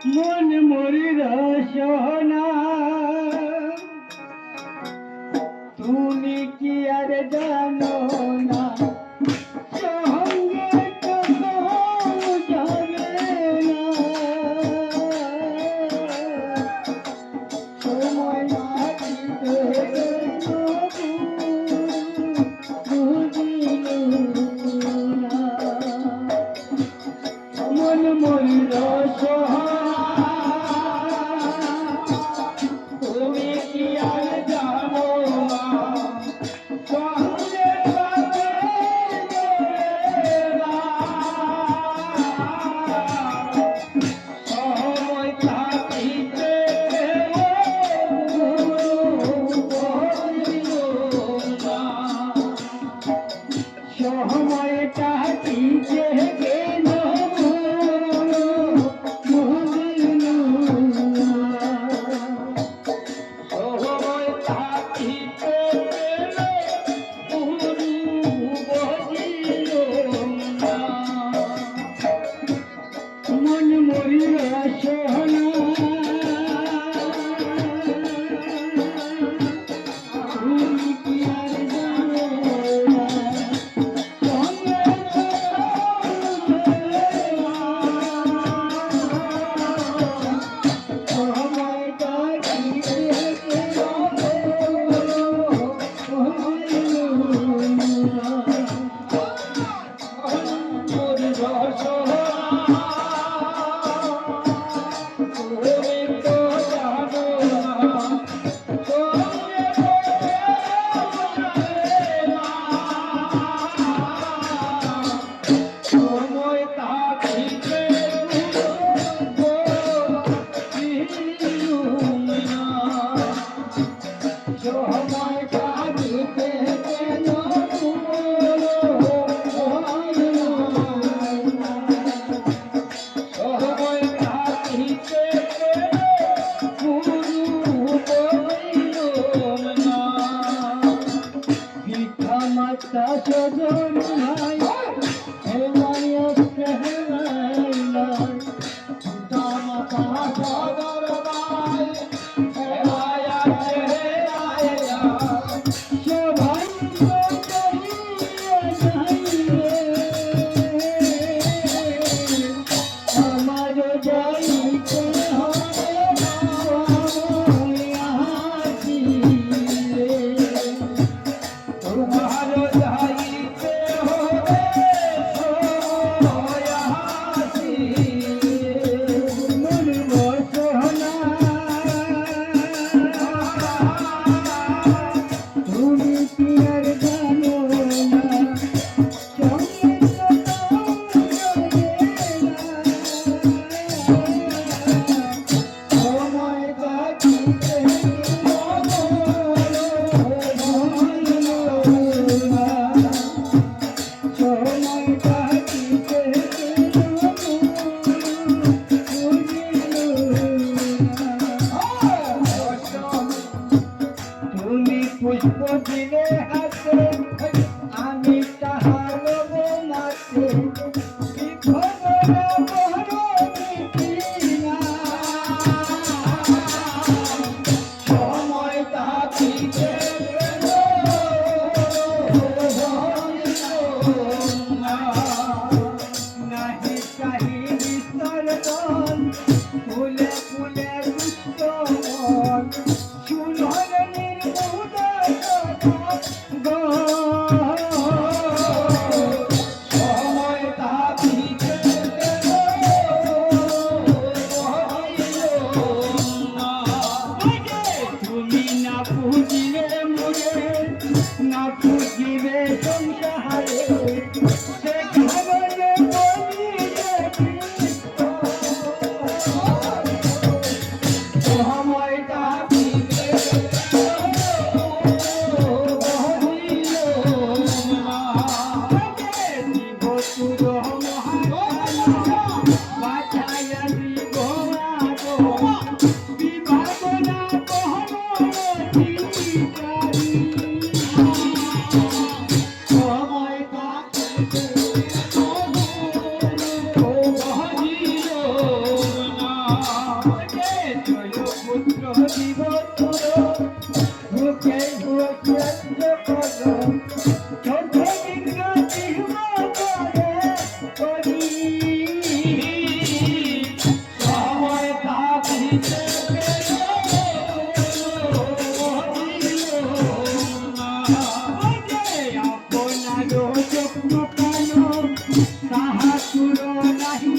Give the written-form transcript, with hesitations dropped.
মন মরি রসনা তুমি কি আর জানো না সঙ্গে কখনো যাবে না সময় কাটিতে মন মরি রসনা তুমি কি আর জানো না সঙ্গে যাবে না সময় কাটিতে সময় কাটিতে গেল মন মরি রসনা তুমি কি আর জানো না সঙ্গে সময় কাটিতে সজন ভাই হেলায় হেলায় দামাতা সদর ভাই হেলায় সবাই আমার যাইতে হবে তোমার যাইতে হবে মন বসনা তুমি কি আর জানো না সঙ্গে সময় কাটিতে তুমি পুষ্প দিলে হাতে আমি তাহার মাতে সময় কাটিতে নাহি চাহি বিস্তর ফুলে ফুলে দুষ্ট মন সুনর নির্মুদ সময় কাটিতে তুমি না পুজিবে মুরে না পুজিবে সংসারে সে ঘরে বলি সুর নাহি